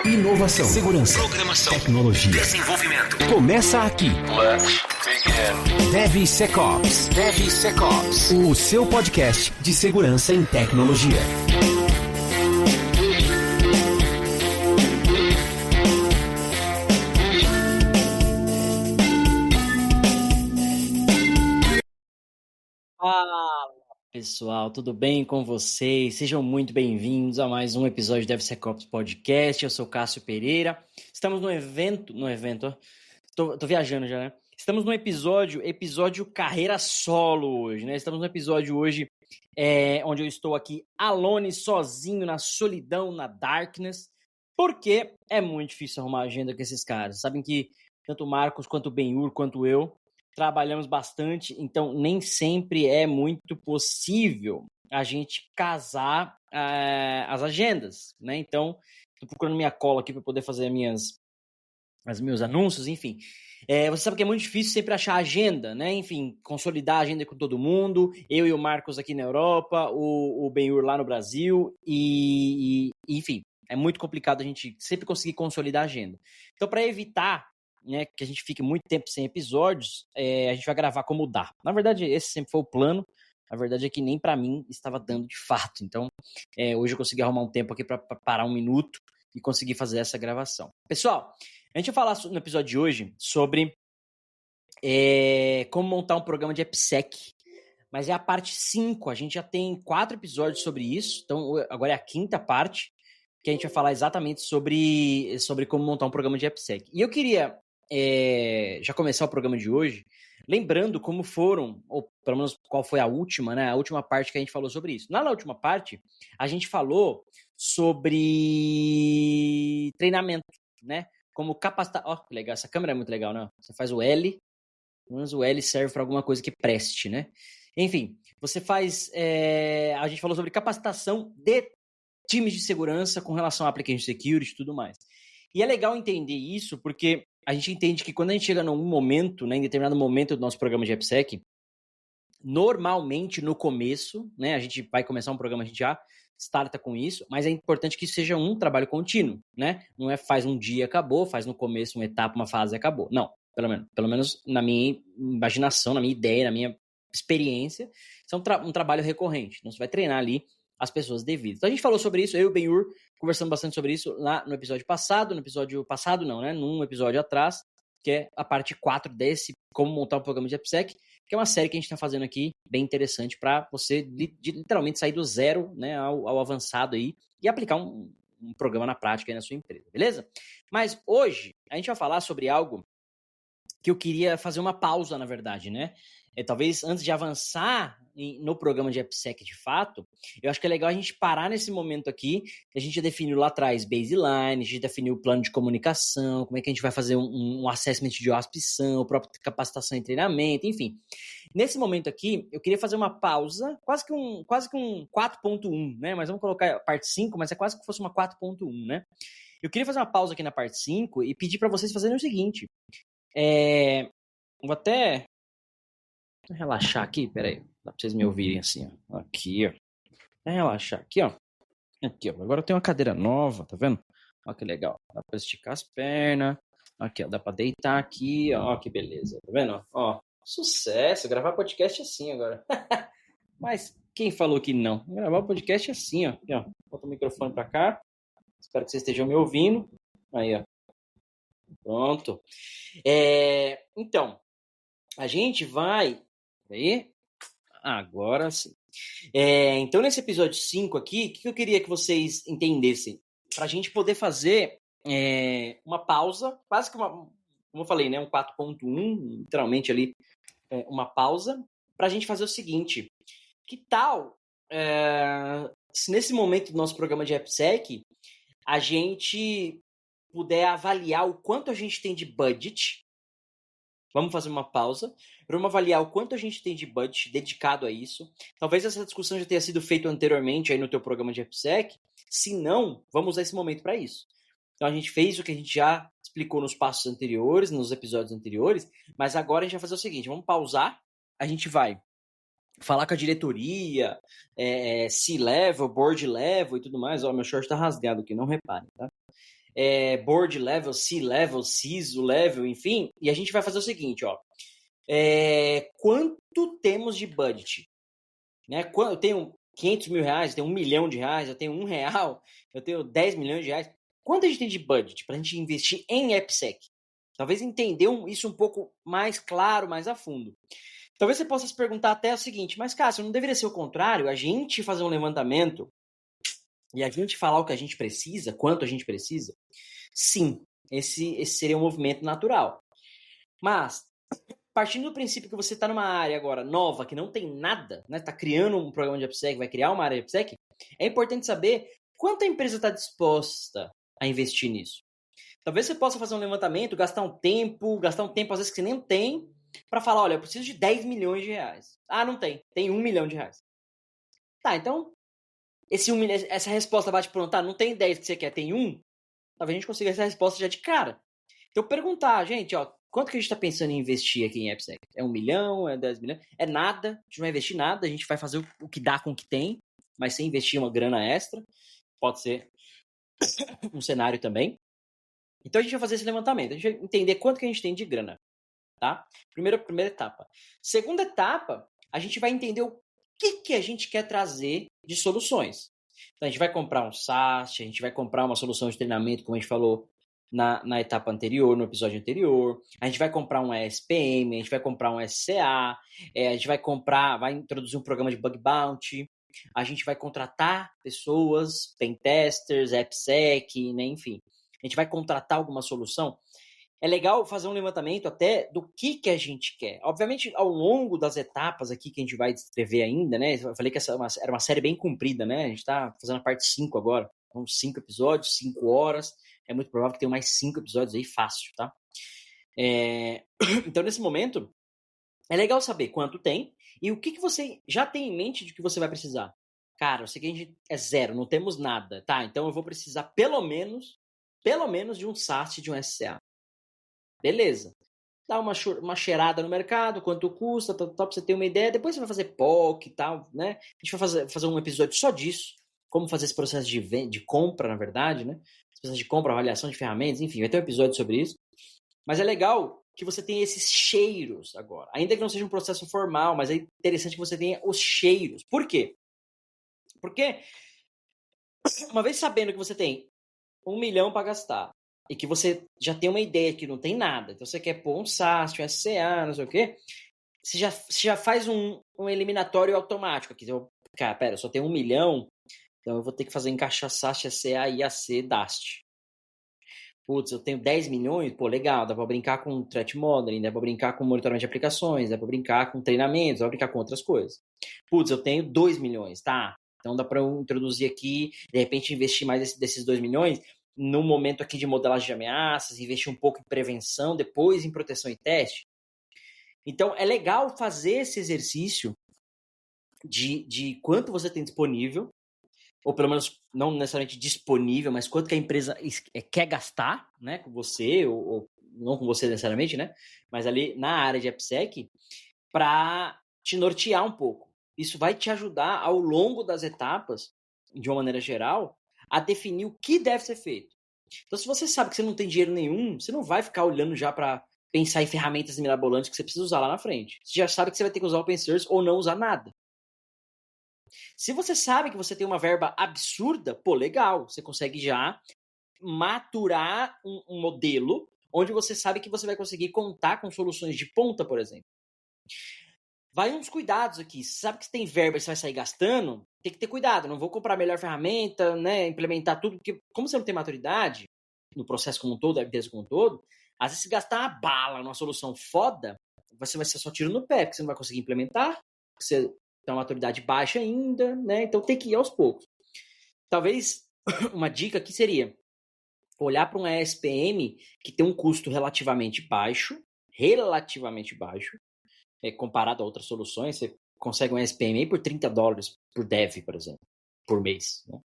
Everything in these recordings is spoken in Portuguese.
Inovação, segurança, programação, tecnologia, desenvolvimento. Começa aqui. Let's begin. DevSecOps. DevSecOps. O seu podcast de segurança em tecnologia. Fala, pessoal, tudo bem com vocês? Sejam muito bem-vindos a mais um episódio do DevSecOps Podcast. Eu sou Cássio Pereira. Estamos no evento, ó. Tô viajando já, né? Estamos no episódio carreira solo hoje, né? Estamos no episódio hoje onde eu estou aqui alone, sozinho, na solidão, na darkness, porque é muito difícil arrumar agenda com esses caras. Sabem que tanto o Marcos, quanto o Ben-Hur, quanto eu trabalhamos bastante, então nem sempre é muito possível a gente casar as agendas, né? Então, estou procurando minha cola aqui para poder fazer os meus anúncios, enfim. Você sabe que é muito difícil sempre achar agenda, né? Enfim, consolidar a agenda com todo mundo, eu e o Marcos aqui na Europa, o Ben-Hur lá no Brasil, enfim, é muito complicado a gente sempre conseguir consolidar a agenda. Então, para evitar, né, que a gente fique muito tempo sem episódios, a gente vai gravar como dá. Na verdade, esse sempre foi o plano. A verdade é que nem para mim estava dando de fato. Então, hoje eu consegui arrumar um tempo aqui para parar um minuto e conseguir fazer essa gravação. Pessoal, a gente vai falar no episódio de hoje sobre como montar um programa de AppSec. Mas é a parte 5. A gente já tem 4 episódios sobre isso. Então, agora é a 5ª parte, que a gente vai falar exatamente sobre como montar um programa de AppSec. E eu queria já começar o programa de hoje lembrando como foram, ou pelo menos qual foi a última, né? A última parte que a gente falou sobre isso. Lá na última parte, a gente falou sobre treinamento, né? Como capacitar... Ó, que legal, essa câmera é muito legal, né? Você faz o L, pelo menos o L serve para alguma coisa que preste, né? Enfim, você faz... a gente falou sobre capacitação de times de segurança com relação a application security e tudo mais. E é legal entender isso porque a gente entende que quando a gente chega num momento, né, em determinado momento do nosso programa de AppSec, normalmente no começo, né, a gente vai começar um programa, a gente já starta com isso, mas é importante que isso seja um trabalho contínuo, né? Não é faz um dia, acabou, faz no começo uma etapa, uma fase, acabou. Não, pelo menos na minha imaginação, na minha ideia, na minha experiência, isso é um trabalho recorrente. Então você vai treinar ali as pessoas devidas. Então a gente falou sobre isso, eu e o Ben-Hur conversamos bastante sobre isso lá no episódio passado, num episódio atrás, que é a parte 4 desse Como Montar um Programa de AppSec, que é uma série que a gente está fazendo aqui, bem interessante, para você literalmente sair do zero, né, ao avançado aí, e aplicar um programa na prática aí na sua empresa, beleza? Mas hoje a gente vai falar sobre algo que eu queria fazer uma pausa, na verdade, né? Talvez antes de avançar no programa de AppSec de fato, eu acho que é legal a gente parar nesse momento aqui, que a gente já definiu lá atrás baseline, a gente definiu o plano de comunicação, como é que a gente vai fazer um assessment de OASP-SAM, própria capacitação e treinamento, enfim. Nesse momento aqui, eu queria fazer uma pausa, quase que um 4.1, né? Mas vamos colocar a parte 5, mas é quase que fosse uma 4.1, né? Eu queria fazer uma pausa aqui na parte 5 e pedir para vocês fazerem o seguinte. Vou até relaxar aqui, peraí, dá pra vocês me ouvirem assim, ó. Aqui, ó. Vou relaxar aqui, ó. Aqui, ó. Agora eu tenho uma cadeira nova, tá vendo? Ó, que legal. Dá pra esticar as pernas. Aqui, ó. Dá pra deitar aqui, ó. Que beleza. Tá vendo? Ó, sucesso. Gravar podcast assim agora. Mas quem falou que não? Gravar podcast assim, ó. Aqui, ó. Bota o microfone pra cá. Espero que vocês estejam me ouvindo. Aí, ó. Pronto. Então, a gente vai... Aí, agora sim. Então, nesse episódio 5 aqui, o que eu queria que vocês entendessem? Para a gente poder fazer uma pausa, quase que como eu falei, né, um 4.1, literalmente ali, uma pausa, para a gente fazer o seguinte: que tal, se nesse momento do nosso programa de AppSec, a gente puder avaliar o quanto a gente tem de budget? Vamos fazer uma pausa para avaliar o quanto a gente tem de budget dedicado a isso. Talvez essa discussão já tenha sido feita anteriormente aí no teu programa de AppSec. Se não, vamos usar esse momento para isso. Então a gente fez o que a gente já explicou nos passos anteriores, nos episódios anteriores, mas agora a gente vai fazer o seguinte, vamos pausar, a gente vai falar com a diretoria, C-level, board level e tudo mais. Ó, meu short tá rasgado aqui, não reparem, tá? board level, C-level, CISO level, enfim, e a gente vai fazer o seguinte, ó. Quanto temos de budget? Né? Eu tenho 500 mil reais, eu tenho 1 milhão de reais, eu tenho R$1, eu tenho 10 milhões de reais. Quanto a gente tem de budget para a gente investir em AppSec? Talvez entender isso um pouco mais claro, mais a fundo. Talvez você possa se perguntar até o seguinte, mas Cássio, não deveria ser o contrário? A gente fazer um levantamento e a gente falar o que a gente precisa, quanto a gente precisa? Sim, esse seria um movimento natural. Mas, partindo do princípio que você está numa área agora nova, que não tem nada, né? Está criando um programa de AppSec, vai criar uma área de AppSec, é importante saber quanto a empresa está disposta a investir nisso. Talvez você possa fazer um levantamento, gastar um tempo às vezes que você nem tem, para falar, olha, eu preciso de 10 milhões de reais. Ah, não tem 1 milhão de reais. Tá, então, essa resposta bate pronto, tá, não tem 10 que você quer, tem 1? Talvez a gente consiga essa resposta já de cara. Então, perguntar, gente, ó, quanto que a gente está pensando em investir aqui em AppSec? É 1 milhão? É 10 milhões? É nada, a gente não vai investir nada, a gente vai fazer o que dá com o que tem, mas sem investir uma grana extra. Pode ser um cenário também. Então, a gente vai fazer esse levantamento, a gente vai entender quanto que a gente tem de grana, tá? Primeira etapa. Segunda etapa, a gente vai entender o que a gente quer trazer de soluções. Então, a gente vai comprar um SaaS, a gente vai comprar uma solução de treinamento, como a gente falou na etapa anterior, no episódio anterior. A gente vai comprar um ESPM, a gente vai comprar um SCA, a gente vai introduzir um programa de bug bounty, a gente vai contratar pessoas, pentesters, AppSec, né, enfim. A gente vai contratar alguma solução. É legal fazer um levantamento até do que a gente quer. Obviamente, ao longo das etapas aqui que a gente vai descrever ainda, né? Eu falei que essa era uma série bem comprida, né? A gente tá fazendo a parte 5 agora. Então, 5 episódios, 5 horas. É muito provável que tenha mais 5 episódios aí fácil, tá? Então, nesse momento, é legal saber quanto tem e o que você já tem em mente de que você vai precisar. Cara, eu sei que a gente é zero, não temos nada, tá? Então, eu vou precisar pelo menos de um SaaS, de um SCA. Beleza. Dá uma cheirada no mercado, quanto custa, tal, pra você ter uma ideia. Depois você vai fazer POC e tal, né? A gente vai fazer um episódio só disso. Como fazer esse processo de compra, na verdade, né? Esse processo de compra, avaliação de ferramentas, enfim, vai ter um episódio sobre isso. Mas é legal que você tenha esses cheiros agora. Ainda que não seja um processo formal, mas é interessante que você tenha os cheiros. Por quê? Porque uma vez sabendo que você tem 1 milhão para gastar e que você já tem uma ideia que não tem nada, então você quer pôr um SaaS, um SCA, não sei o quê, você já faz um eliminatório automático aqui. Então, cara, pera, eu só tenho 1 milhão, então eu vou ter que fazer encaixar SaaS, SCA, IAC, DAST. Putz, eu tenho 10 milhões, pô, legal, dá para brincar com threat modeling, dá para brincar com monitoramento de aplicações, dá para brincar com treinamentos, dá para brincar com outras coisas. Putz, eu tenho 2 milhões, tá? Então dá para eu introduzir aqui, de repente investir mais desses 2 milhões no momento aqui de modelagem de ameaças, investir um pouco em prevenção, depois em proteção e teste. Então é legal fazer esse exercício de quanto você tem disponível, ou pelo menos não necessariamente disponível, mas quanto que a empresa quer gastar, né, com você, ou não com você necessariamente, né, mas ali na área de AppSec, para te nortear um pouco. Isso vai te ajudar ao longo das etapas, de uma maneira geral, a definir o que deve ser feito. Então, se você sabe que você não tem dinheiro nenhum, você não vai ficar olhando já para pensar em ferramentas mirabolantes que você precisa usar lá na frente. Você já sabe que você vai ter que usar open source ou não usar nada. Se você sabe que você tem uma verba absurda, pô, legal, você consegue já maturar um modelo onde você sabe que você vai conseguir contar com soluções de ponta, por exemplo. Vai uns cuidados aqui. Você sabe que você tem verba e você vai sair gastando, tem que ter cuidado. Não vou comprar a melhor ferramenta, né, implementar tudo, porque como você não tem maturidade no processo como um todo, a empresa como um todo, às vezes se gastar uma bala numa solução foda, você vai ser só tiro no pé, porque você não vai conseguir implementar, você tem uma maturidade baixa ainda, né? Então tem que ir aos poucos. Talvez uma dica aqui seria olhar para um ESPM que tem um custo relativamente baixo, comparado a outras soluções. Você consegue um ESPM por $30 por dev, por exemplo, por mês, né?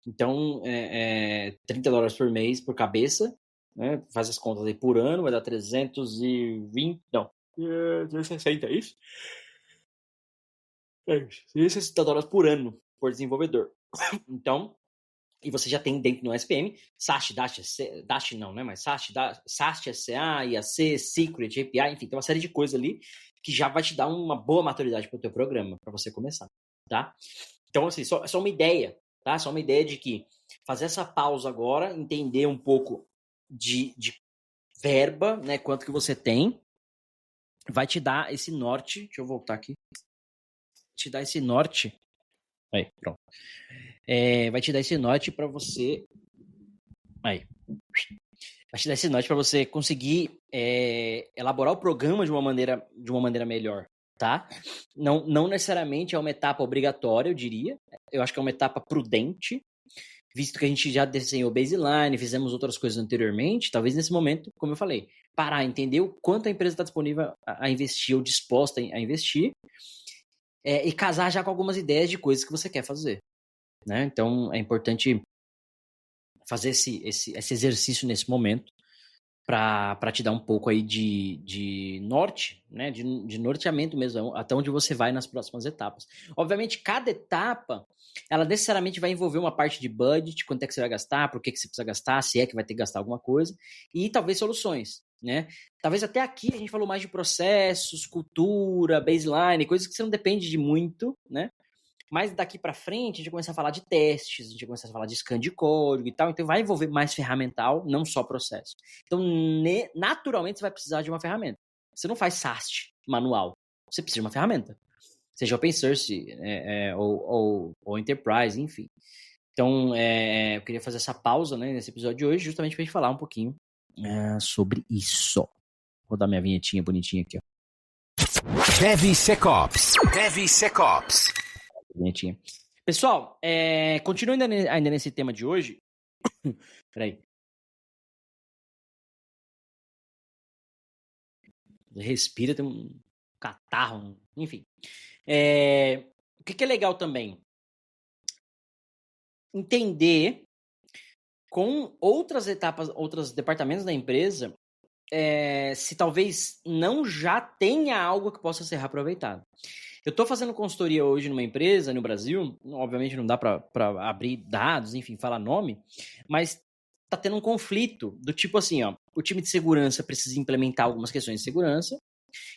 Então, $30 por mês por cabeça, né? Faz as contas aí por ano, vai dar 360, é isso? $360 por ano por desenvolvedor. Então, E você já tem dentro do SPM, SAST, DAST não, né? Mas SAST, SCA, IAC, Secret, API, enfim, tem uma série de coisas ali que já vai te dar uma boa maturidade para o teu programa, para você começar, tá? Então, assim, só uma ideia, tá? Só uma ideia de que fazer essa pausa agora, entender um pouco de verba, né? Quanto que você tem, vai te dar esse norte. Deixa eu voltar aqui. Te dar esse norte. Aí, pronto. Vai te dar esse norte para você. Aí. Vai te dar esse norte para você conseguir elaborar o programa de uma maneira melhor, tá? Não necessariamente é uma etapa obrigatória, eu diria. Eu acho que é uma etapa prudente, visto que a gente já desenhou baseline, fizemos outras coisas anteriormente. Talvez nesse momento, como eu falei, parar, entender o quanto a empresa está disponível a investir ou disposta a investir, e casar já com algumas ideias de coisas que você quer fazer, né? Então, é importante fazer esse exercício nesse momento para te dar um pouco aí de norte, né? De norteamento mesmo, até onde você vai nas próximas etapas. Obviamente, cada etapa, ela necessariamente vai envolver uma parte de budget, quanto é que você vai gastar, por que você precisa gastar, se é que vai ter que gastar alguma coisa, e talvez soluções, né? Talvez até aqui a gente falou mais de processos, cultura, baseline, coisas que você não depende de muito, né? Mas daqui para frente, a gente começa a falar de testes, a gente começa a falar de scan de código e tal, então vai envolver mais ferramental, não só processo. Então, naturalmente, você vai precisar de uma ferramenta. Você não faz SAST manual, você precisa de uma ferramenta. Seja open source ou enterprise, enfim. Então, eu queria fazer essa pausa, né, nesse episódio de hoje, justamente para a gente falar um pouquinho sobre isso. Vou dar minha vinhetinha bonitinha aqui, ó. DevSecOps. Bonitinha. Pessoal, continuando ainda nesse tema de hoje. Peraí. Respira, tem um catarro, enfim. O que é legal também? Entender com outras etapas, outros departamentos da empresa, se talvez não já tenha algo que possa ser reaproveitado. Eu estou fazendo consultoria hoje numa empresa no Brasil, obviamente não dá para abrir dados, enfim, falar nome, mas está tendo um conflito do tipo assim, ó, o time de segurança precisa implementar algumas questões de segurança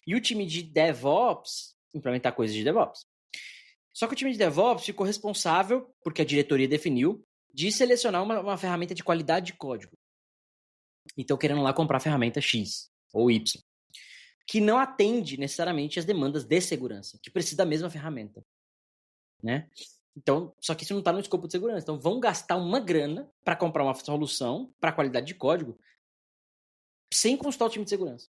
e o time de DevOps implementar coisas de DevOps. Só que o time de DevOps ficou responsável, porque a diretoria definiu, de selecionar uma ferramenta de qualidade de código. Então, querendo lá comprar a ferramenta X ou Y, que não atende necessariamente as demandas de segurança, que precisa da mesma ferramenta, né? Então, só que isso não está no escopo de segurança. Então, vão gastar uma grana para comprar uma solução para qualidade de código sem consultar o time de segurança.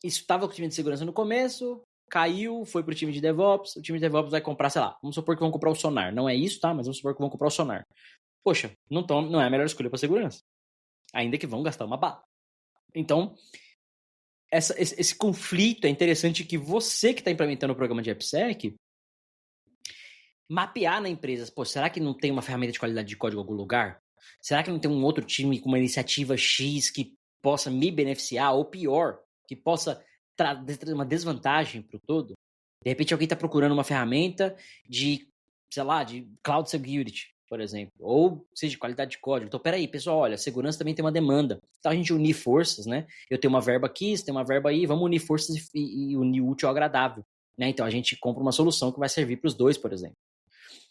Isso estava com o time de segurança no começo, caiu, foi para o time de DevOps, o time de DevOps vai comprar, sei lá, vamos supor que vão comprar o Sonar. Não é isso, tá? Mas vamos supor que vão comprar o Sonar. Poxa, não é a melhor escolha para segurança. Ainda que vão gastar uma bala. Então, esse conflito é interessante que você que está implementando o programa de AppSec mapear na empresa. Pô, será que não tem uma ferramenta de qualidade de código em algum lugar? Será que não tem um outro time com uma iniciativa X que possa me beneficiar? Ou pior, que possa trazer uma desvantagem para o todo? De repente alguém está procurando uma ferramenta de, sei lá, de cloud security, por exemplo, ou seja, de qualidade de código. Então, peraí, pessoal, olha, segurança também tem uma demanda. Então, a gente unir forças, né? Eu tenho uma verba aqui, você tem uma verba aí, vamos unir forças e unir o útil ao agradável, né? Então, a gente compra uma solução que vai servir para os dois, por exemplo.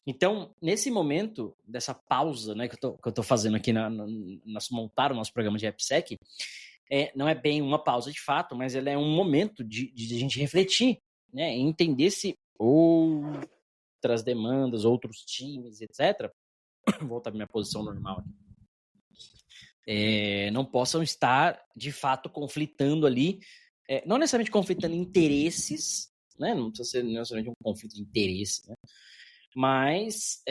Então, nesse momento dessa pausa, né, que eu tô fazendo aqui nós montar o nosso programa de AppSec, não é bem uma pausa de fato, mas ela é um momento de a gente refletir, né? Entender se outras demandas, outros times, etc., vou voltar para minha posição normal aqui, não possam estar, de fato, conflitando ali, não necessariamente conflitando interesses, né? Não precisa ser necessariamente um conflito de interesse, né? Mas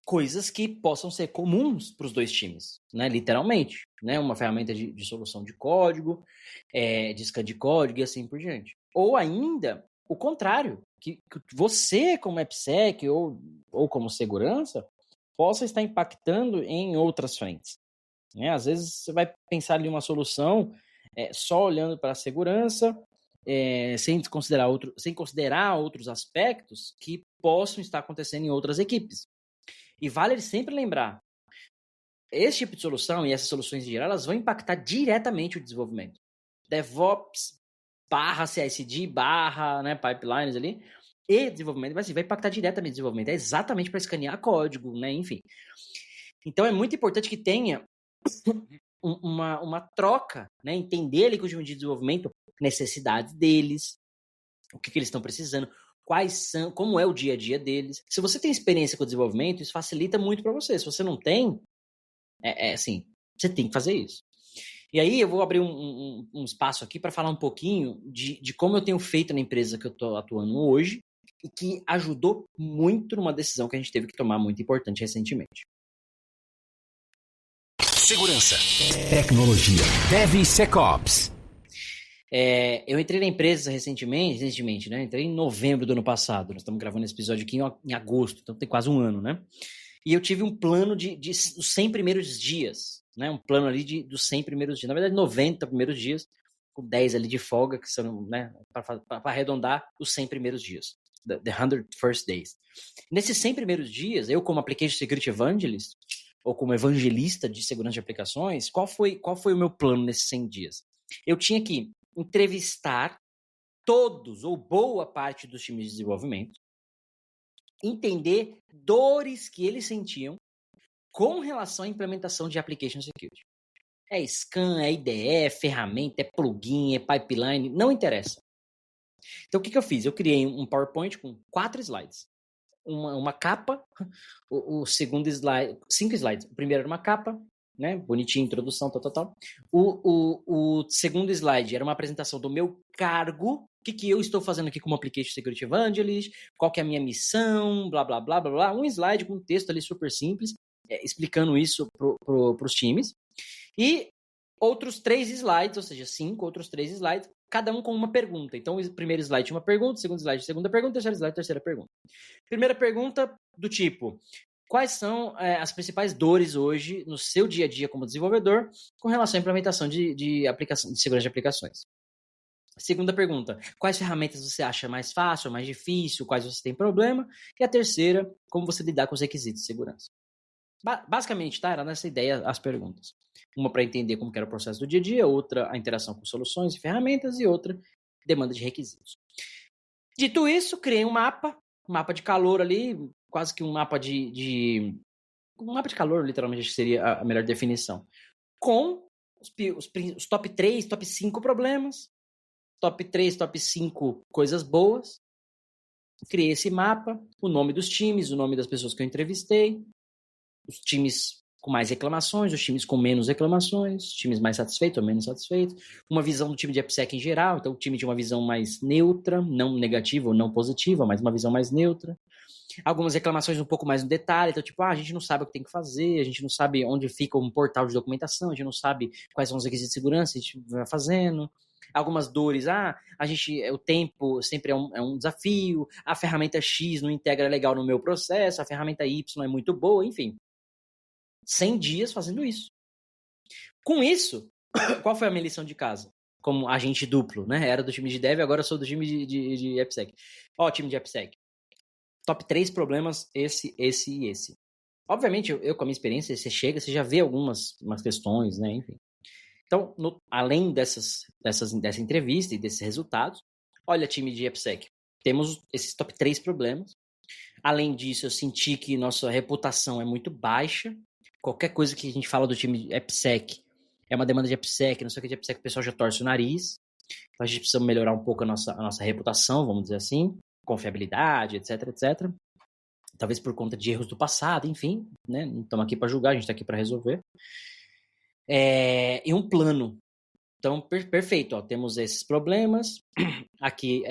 coisas que possam ser comuns para os dois times, né? Literalmente, né? Uma ferramenta de solução de código, de scan de código e assim por diante. Ou ainda, o contrário, que você como AppSec ou como segurança possa estar impactando em outras frentes, né? Às vezes você vai pensar ali uma solução só olhando para a segurança, sem considerar outros aspectos que possam estar acontecendo em outras equipes. E vale sempre lembrar, esse tipo de solução e essas soluções em geral, elas vão impactar diretamente o desenvolvimento. DevOps, CI/CD, né, pipelines ali, e desenvolvimento vai impactar diretamente o desenvolvimento. É exatamente para escanear código, né, enfim. Então é muito importante que tenha uma troca, né, entender ali com o time de desenvolvimento, necessidades deles, o que eles estão precisando, quais são, como é o dia a dia deles. Se você tem experiência com o desenvolvimento, isso facilita muito para você. Se você não tem, assim, você tem que fazer isso. E aí eu vou abrir um espaço aqui para falar um pouquinho de como eu tenho feito na empresa que eu estou atuando hoje e que ajudou muito numa decisão que a gente teve que tomar muito importante recentemente. Segurança, tecnologia, DevSecOps. Eu entrei na empresa recentemente, né? Entrei em novembro do ano passado. Nós estamos gravando esse episódio aqui em agosto, então tem quase um ano, né? E eu tive um plano dos 100 primeiros dias, né? Um plano ali dos 100 primeiros dias. Na verdade, 90 primeiros dias, com 10 ali de folga, que são, né? Para arredondar os 100 primeiros dias. The 100 first days. Nesses 100 primeiros dias, eu como Application Security Evangelist, ou como evangelista de segurança de aplicações, qual foi o meu plano nesses 100 dias? Eu tinha que entrevistar todos, ou boa parte dos times de desenvolvimento, entender dores que eles sentiam com relação à implementação de Application Security. É scan, é IDE, é ferramenta, é plugin, é pipeline, não interessa. Então, o que eu fiz? Eu criei um PowerPoint com 4 slides. Uma capa, o segundo slide, 5 slides. O primeiro era uma capa, né? Bonitinha, introdução, tal. O segundo slide era uma apresentação do meu cargo, o que eu estou fazendo aqui como Application Security Evangelist, qual que é a minha missão, blá, blá, blá, blá, blá. Um slide com um texto ali super simples, explicando isso para os times. E outros 3 slides, ou seja, 5 outros 3 slides, cada um com uma pergunta. Então, o primeiro slide tinha uma pergunta, o segundo slide, segunda pergunta, o terceiro slide, terceira pergunta. Primeira pergunta do tipo: quais são as principais dores hoje no seu dia a dia como desenvolvedor com relação à implementação de aplicação, de segurança de aplicações? Segunda pergunta: quais ferramentas você acha mais fácil, mais difícil, quais você tem problema? E a terceira: como você lidar com os requisitos de segurança? Basicamente, tá? Era nessa ideia as perguntas. Uma para entender como que era o processo do dia a dia, outra a interação com soluções e ferramentas e outra demanda de requisitos. Dito isso, criei um mapa de calor ali, quase que um mapa um mapa de calor, literalmente, acho que seria a melhor definição, com os top 3, top 5 problemas, top 3, top 5 coisas boas. Criei esse mapa, o nome dos times, o nome das pessoas que eu entrevistei, os times com mais reclamações, os times com menos reclamações, times mais satisfeitos ou menos satisfeitos, uma visão do time de AppSec em geral, então o time tinha uma visão mais neutra, não negativa ou não positiva, mas uma visão mais neutra. Algumas reclamações um pouco mais no detalhe, então tipo, a gente não sabe o que tem que fazer, a gente não sabe onde fica um portal de documentação, a gente não sabe quais são os requisitos de segurança, a gente vai fazendo. Algumas dores, o tempo sempre é um desafio, a ferramenta X não integra legal no meu processo, a ferramenta Y é muito boa, enfim. 100 dias fazendo isso. Com isso, qual foi a minha lição de casa? Como agente duplo, né? Era do time de Dev, agora sou do time de AppSec. Time de AppSec. Top 3 problemas, esse e esse. Obviamente, eu com a minha experiência, você já vê algumas questões, né? Enfim. Então, além dessa entrevista e desses resultados, olha, time de AppSec, temos esses top 3 problemas. Além disso, eu senti que nossa reputação é muito baixa. Qualquer coisa que a gente fala do time de AppSec é uma demanda de AppSec, não sei o que de AppSec, o pessoal já torce o nariz. Então a gente precisa melhorar um pouco a nossa reputação, vamos dizer assim, confiabilidade, etc, etc. Talvez por conta de erros do passado, enfim, né? Não estamos aqui para julgar, a gente está aqui para resolver. E um plano. Então, perfeito, temos esses problemas, aqui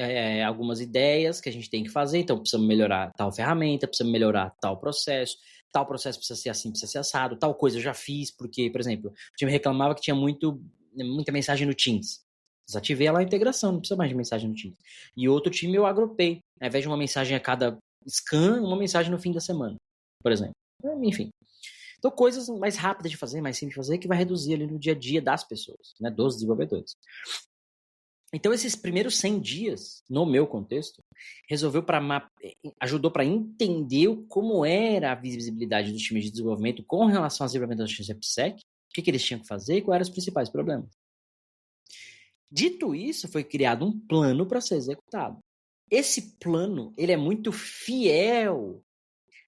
algumas ideias que a gente tem que fazer, então precisamos melhorar tal ferramenta, precisamos melhorar tal processo precisa ser assim, precisa ser assado, tal coisa eu já fiz, porque, por exemplo, o time reclamava que tinha muita mensagem no Teams. Desativei lá a integração, não precisa mais de mensagem no Teams. E outro time eu agrupei, ao invés de uma mensagem a cada scan, uma mensagem no fim da semana, por exemplo. Enfim. Então, coisas mais rápidas de fazer, mais simples de fazer, que vai reduzir ali no dia a dia das pessoas, né, dos desenvolvedores. Então, esses primeiros 100 dias, no meu contexto, ajudou para entender como era a visibilidade dos times de desenvolvimento com relação às implementações de AppSec, o que eles tinham que fazer e quais eram os principais problemas. Dito isso, foi criado um plano para ser executado. Esse plano, ele é muito fiel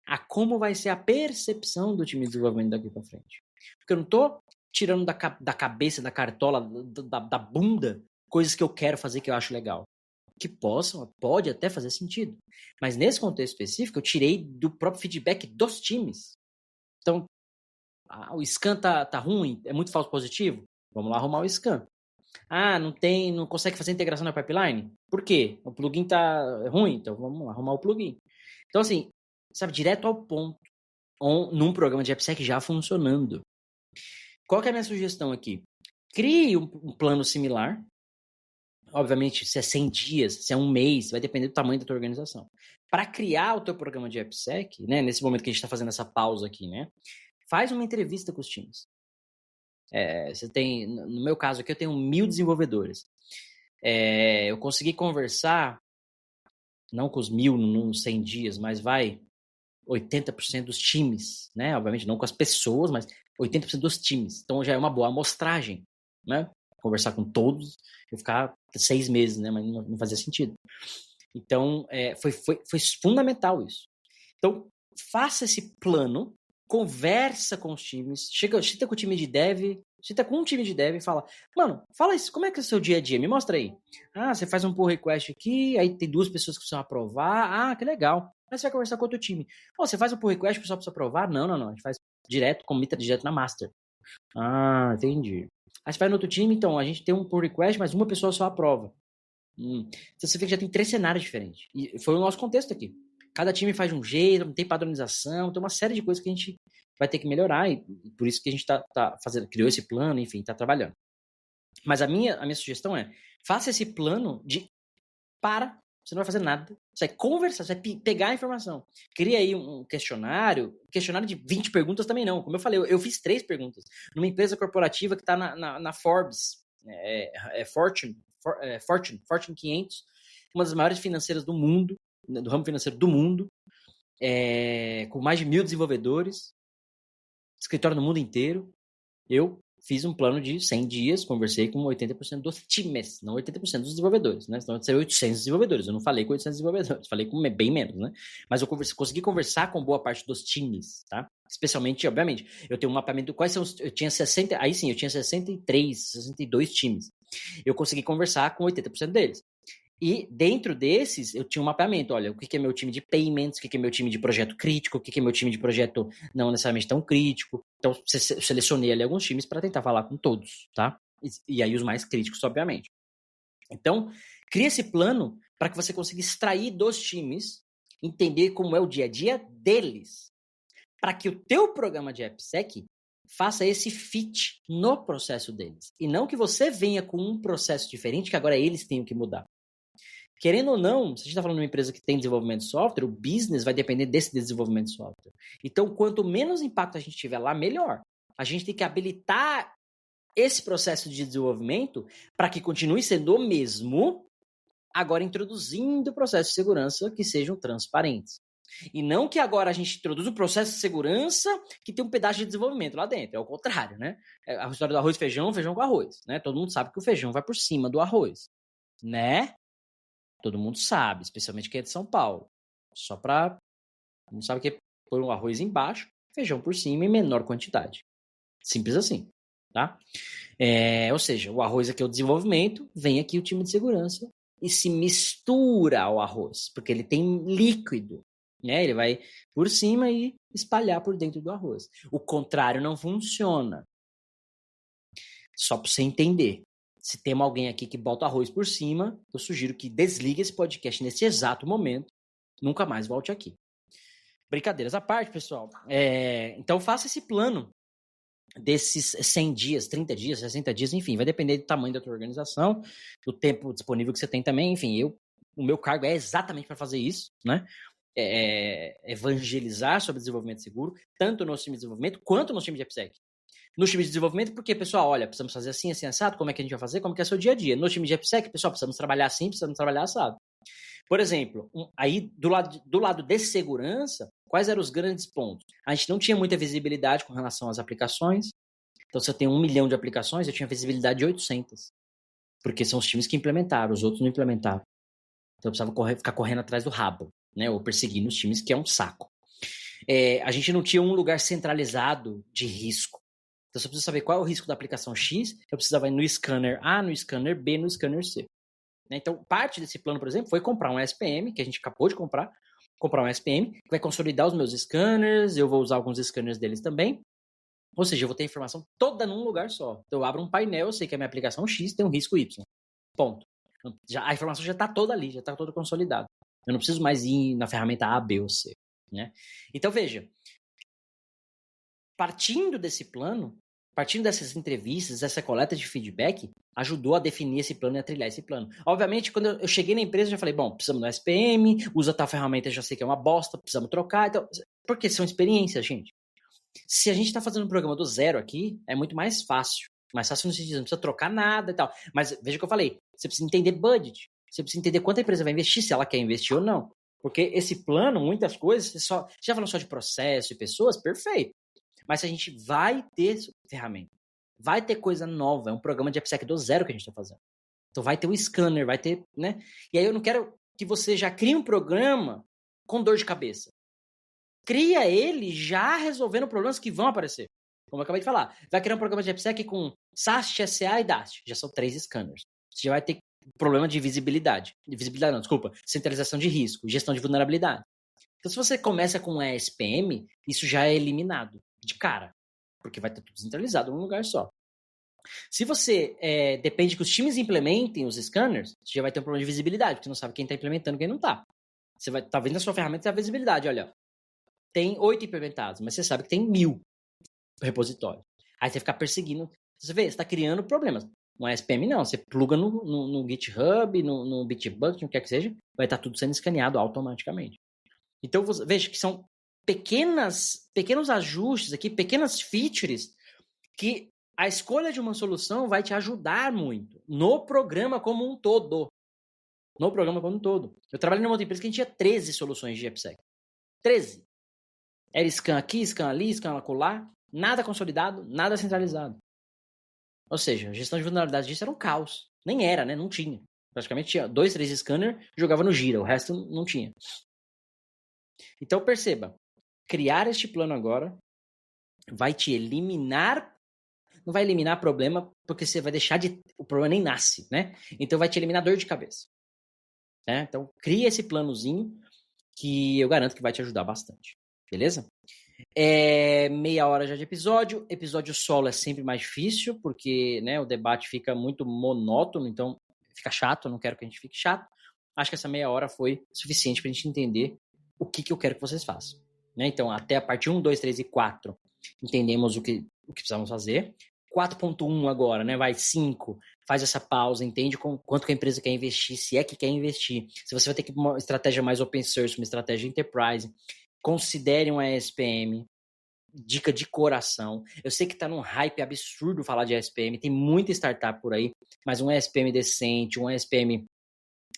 a como vai ser a percepção do time de desenvolvimento daqui para frente. Porque eu não estou tirando da cabeça, da cartola, da bunda, coisas que eu quero fazer que eu acho legal. Que pode até fazer sentido. Mas nesse contexto específico, eu tirei do próprio feedback dos times. Então, o scan tá ruim, é muito falso positivo? Vamos lá arrumar o scan. Não consegue fazer integração na pipeline? Por quê? O plugin tá ruim, então vamos lá arrumar o plugin. Então, assim, sabe, direto ao ponto, num programa de AppSec já funcionando. Qual que é a minha sugestão aqui? Crie um plano similar. Obviamente, se é 100 dias, se é um mês, vai depender do tamanho da tua organização. Para criar o teu programa de AppSec, né, nesse momento que a gente está fazendo essa pausa aqui, né, faz uma entrevista com os times. Você tem, no meu caso aqui, eu tenho 1.000 desenvolvedores. Eu consegui conversar, não com os 1.000 nos 100 dias, mas 80% dos times, né? Obviamente não com as pessoas, mas 80% dos times. Então já é uma boa amostragem, né? Conversar com todos, eu ficar 6 meses, né? Mas não fazia sentido. Então, foi fundamental isso. Então, faça esse plano, conversa com os times, senta com o time de dev, senta com um time de dev e fala, mano, fala isso, como é que é o seu dia a dia? Me mostra aí. Você faz um pull request aqui, aí tem 2 pessoas que precisam aprovar, que legal. Aí você vai conversar com outro time. Você faz um pull request, o pessoal precisa aprovar? Não, a gente faz direto, comita direto na master. Entendi. Aí você vai no outro time, então, a gente tem um pull request, mas uma pessoa só aprova. Então você vê que já tem 3 cenários diferentes. E foi o nosso contexto aqui. Cada time faz de um jeito, não tem padronização, tem uma série de coisas que a gente vai ter que melhorar, e por isso que a gente tá fazendo, criou esse plano, enfim, tá trabalhando. Mas a minha sugestão é, faça esse plano você não vai fazer nada, você vai conversar, você vai pegar a informação. Cria aí um questionário de 20 perguntas também não. Como eu falei, eu fiz 3 perguntas. Numa empresa corporativa que está na Forbes, Fortune 500, uma das maiores financeiras do mundo, do ramo financeiro do mundo, com mais de 1.000 desenvolvedores, escritório no mundo inteiro. Eu fiz um plano de 100 dias, conversei com 80% dos times, não 80% dos desenvolvedores, né? Senão ser 800 desenvolvedores. Eu não falei com 800 desenvolvedores, falei com bem menos, né? Mas eu consegui conversar com boa parte dos times, tá? Especialmente, obviamente, eu tenho um mapeamento, eu tinha 60, aí sim, eu tinha 63, 62 times. Eu consegui conversar com 80% deles. E dentro desses, eu tinha um mapeamento. Olha, o que é meu time de payments, o que é meu time de projeto crítico, o que é meu time de projeto não necessariamente tão crítico. Então, eu selecionei ali alguns times para tentar falar com todos, tá? E aí os mais críticos, obviamente. Então, cria esse plano para que você consiga extrair dos times, entender como é o dia a dia deles, para que o teu programa de AppSec faça esse fit no processo deles. E não que você venha com um processo diferente que agora eles tenham que mudar. Querendo ou não, se a gente está falando de uma empresa que tem desenvolvimento de software, o business vai depender desse desenvolvimento de software. Então, quanto menos impacto a gente tiver lá, melhor. A gente tem que habilitar esse processo de desenvolvimento para que continue sendo o mesmo, agora introduzindo processos de segurança que sejam transparentes. E não que agora a gente introduza um processo de segurança que tem um pedaço de desenvolvimento lá dentro. É o contrário, né? A história do arroz e feijão com arroz, né? Todo mundo sabe que o feijão vai por cima do arroz, né? Todo mundo sabe, especialmente quem é de São Paulo. Não sabe que é pôr um arroz embaixo, feijão por cima em menor quantidade. Simples assim, tá? Ou seja, o arroz aqui é o desenvolvimento, vem aqui o time de segurança e se mistura ao arroz, porque ele tem líquido, né? Ele vai por cima e espalhar por dentro do arroz. O contrário não funciona. Só para você entender. Se tem alguém aqui que bota arroz por cima, eu sugiro que desligue esse podcast nesse exato momento. Nunca mais volte aqui. Brincadeiras à parte, pessoal. Então, faça esse plano desses 100 dias, 30 dias, 60 dias, enfim. Vai depender do tamanho da tua organização, do tempo disponível que você tem também. Enfim, o meu cargo é exatamente para fazer isso, né? Evangelizar sobre desenvolvimento seguro, tanto no time de desenvolvimento quanto no time de AppSec. No time de desenvolvimento, porque, pessoal, olha, precisamos fazer assim, assim, assado, como é que a gente vai fazer, como que é o seu dia a dia. No time de AppSec, pessoal, precisamos trabalhar assim, precisamos trabalhar assado. Por exemplo, aí do lado de segurança, quais eram os grandes pontos? A gente não tinha muita visibilidade com relação às aplicações. Então, se eu tenho 1 milhão de aplicações, eu tinha visibilidade de 800. Porque são os times que implementaram, os outros não implementaram. Então, eu precisava ficar correndo atrás do rabo, né? Ou perseguindo os times, que é um saco. A gente não tinha um lugar centralizado de risco. Então, se eu preciso saber qual é o risco da aplicação X, eu precisava ir no scanner A, no scanner B, no scanner C. Então, parte desse plano, por exemplo, foi comprar um SPM, que a gente acabou de comprar um SPM, que vai consolidar os meus scanners, eu vou usar alguns scanners deles também. Ou seja, eu vou ter a informação toda num lugar só. Então, eu abro um painel, eu sei que a minha aplicação X tem um risco Y. Ponto. A informação já está toda ali, já está toda consolidada. Eu não preciso mais ir na ferramenta A, B ou C. Né? Então, veja, partindo desse plano, partindo dessas entrevistas, dessa coleta de feedback, ajudou a definir esse plano e a trilhar esse plano. Obviamente, quando eu cheguei na empresa, eu já falei, bom, precisamos do SPM, usa tal ferramenta, eu já sei que é uma bosta, precisamos trocar. Então, porque são experiências, gente. Se a gente está fazendo um programa do zero aqui, é muito mais fácil. Mais fácil no sentido, não precisa trocar nada e tal. Mas veja o que eu falei, você precisa entender budget, você precisa entender quanto a empresa vai investir, se ela quer investir ou não. Porque esse plano, muitas coisas, já falou só de processo e pessoas, perfeito. Mas a gente vai ter ferramenta, vai ter coisa nova, é um programa de AppSec do zero que a gente está fazendo. Então vai ter um scanner, vai ter, né? E aí eu não quero que você já crie um programa com dor de cabeça. Cria ele já resolvendo problemas que vão aparecer. Como eu acabei de falar, vai criar um programa de AppSec com SAST, SA e DAST. Já são 3 scanners. Você já vai ter problema de visibilidade. Centralização de risco, gestão de vulnerabilidade. Então, se você começa com um ESPM, isso já é eliminado de cara, porque vai estar tudo centralizado num lugar só. Se você depende que os times implementem os scanners, você já vai ter um problema de visibilidade, porque você não sabe quem está implementando e quem não está. Você vai estar vendo na sua ferramenta a visibilidade, olha, tem 8 implementados, mas você sabe que tem 1000 repositórios. Aí você fica perseguindo, você vê, você está criando problemas. Um ESPM não, você pluga no GitHub, no Bitbucket, no que quer que seja, vai estar tudo sendo escaneado automaticamente. Então, veja que são pequenos ajustes aqui, pequenas features que a escolha de uma solução vai te ajudar muito no programa como um todo. No programa como um todo. Eu trabalhei numa outra empresa que a gente tinha 13 soluções de AppSec. 13. Era scan aqui, scan ali, scan acolá, nada consolidado, nada centralizado. Ou seja, a gestão de vulnerabilidade disso era um caos. Nem era, né? Não tinha. Praticamente tinha 2, 3 scanners, jogava no Gira, o resto não tinha. Então, perceba, criar este plano agora vai te eliminar, não vai eliminar problema, porque você vai deixar o problema nem nasce, né? Então, vai te eliminar dor de cabeça. Né? Então, cria esse planozinho que eu garanto que vai te ajudar bastante. Beleza? Meia hora já de episódio. Episódio solo é sempre mais difícil, porque né, o debate fica muito monótono, então fica chato, eu não quero que a gente fique chato. Acho que essa meia hora foi suficiente para a gente entender o que eu quero que vocês façam. Né? Então, até a parte 1, 2, 3 e 4, entendemos o que precisamos fazer. 4.1 agora, né? Vai 5, faz essa pausa, entende quanto que a empresa quer investir, se é que quer investir, se você vai ter que ir para uma estratégia mais open source, uma estratégia enterprise, considere um ESPM, dica de coração. Eu sei que está num hype absurdo falar de ESPM, tem muita startup por aí, mas um ESPM decente, um ESPM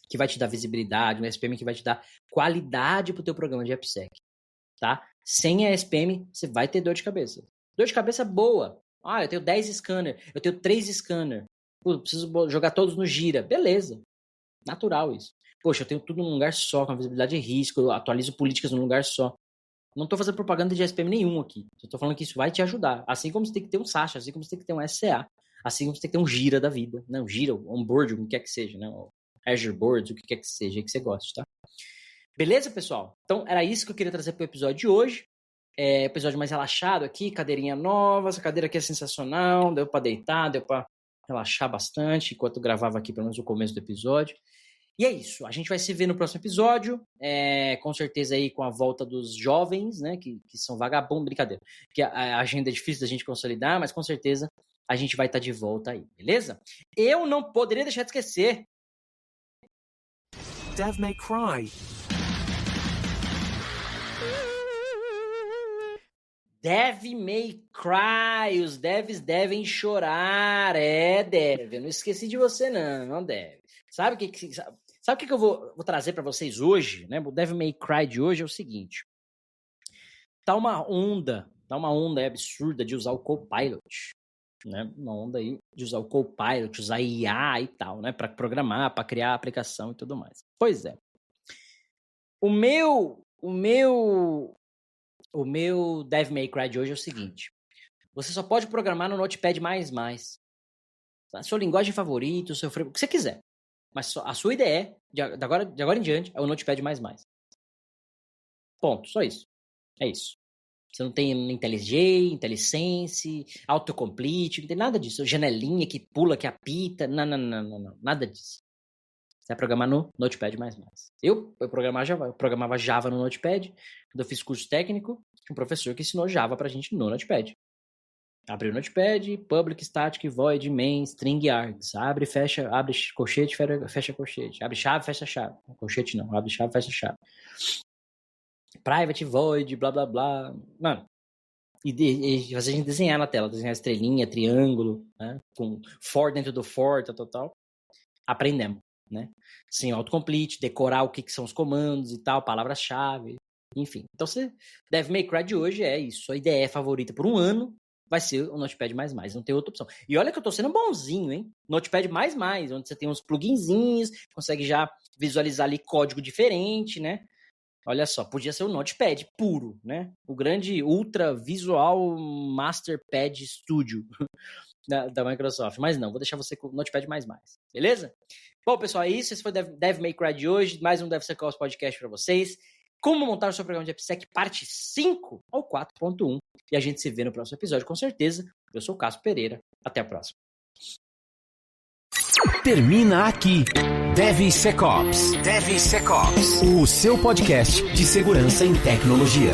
que vai te dar visibilidade, um ESPM que vai te dar qualidade para o teu programa de AppSec, tá? Sem ESPM, você vai ter dor de cabeça. Dor de cabeça boa. Eu tenho 10 scanners, eu tenho 3 scanners, preciso jogar todos no Gira. Beleza, natural isso. Poxa, eu tenho tudo num lugar só, com visibilidade de risco, eu atualizo políticas num lugar só. Não estou fazendo propaganda de SPM nenhum aqui. Estou falando que isso vai te ajudar. Assim como você tem que ter um SASH, assim como você tem que ter um SCA, assim como você tem que ter um Gira da vida. Né? Um Gira, um onboard, o que quer que seja, né? O Azure Boards, o que quer que seja, que você goste, tá? Beleza, pessoal? Então, era isso que eu queria trazer para o episódio de hoje. Episódio mais relaxado aqui, cadeirinha nova, essa cadeira aqui é sensacional, deu para deitar, deu para relaxar bastante, enquanto eu gravava aqui, pelo menos no começo do episódio. E é isso, a gente vai se ver no próximo episódio, com certeza aí com a volta dos jovens, né, que são vagabundos, brincadeira, que a agenda é difícil da gente consolidar, mas com certeza a gente vai estar de volta aí, beleza? Eu não poderia deixar de esquecer. Devil May Cry. Dev may cry, os devs devem chorar. Dev, eu não esqueci de você não Dev. Sabe o que eu vou trazer para vocês hoje, né? O Dev may cry de hoje é o seguinte. Tá uma onda absurda de usar o Copilot, né? Uma onda aí de usar o Copilot, usar IA e tal, né? Para programar, para criar aplicação e tudo mais. Pois é. O meu Dev May Cry de hoje é o seguinte. Você só pode programar no Notepad++. A sua linguagem favorita, o seu framework, o que você quiser. Mas a sua ideia, de agora em diante, é o Notepad++. Ponto, só isso. É isso. Você não tem IntelliJ, IntelliSense, Autocomplete, não tem nada disso. Janelinha que pula, que apita, não, nada disso. Você vai programar no Notepad++. Eu programava Java no Notepad. Quando eu fiz curso técnico, tinha um professor que ensinou Java pra gente no Notepad. Abre o Notepad, public, static, void, main, string, args. Abre, fecha, abre colchete, fecha colchete. Abre chave, fecha chave. Colchete não, abre chave, fecha chave. Private, void, blá, blá, blá. Mano, e fazer a gente desenhar na tela. Desenhar estrelinha, triângulo, né? Com for dentro do for, tal. Aprendemos. Né? Sim, autocomplete, decorar o que são os comandos e tal, palavras-chave, enfim. Então, você Dev May Cry de hoje é isso. Sua ideia favorita por um ano vai ser o Notepad++. Não tem outra opção. E olha que eu tô sendo bonzinho, hein? Notepad++, onde você tem uns pluginzinhos, consegue já visualizar ali código diferente, né? Olha só, podia ser o Notepad puro, né? O grande Ultra Visual Masterpad Studio da Microsoft. Mas não, vou deixar você com o Notepad++. Beleza? Bom, pessoal, é isso. Esse foi o Dev May Cry de hoje. Mais um DevSecOps Podcast para vocês. Como montar o seu programa de AppSec, parte 5 ou 4.1. E a gente se vê no próximo episódio, com certeza. Eu sou o Cássio Pereira. Até a próxima. Termina aqui DevSecOps, o seu podcast de segurança em tecnologia.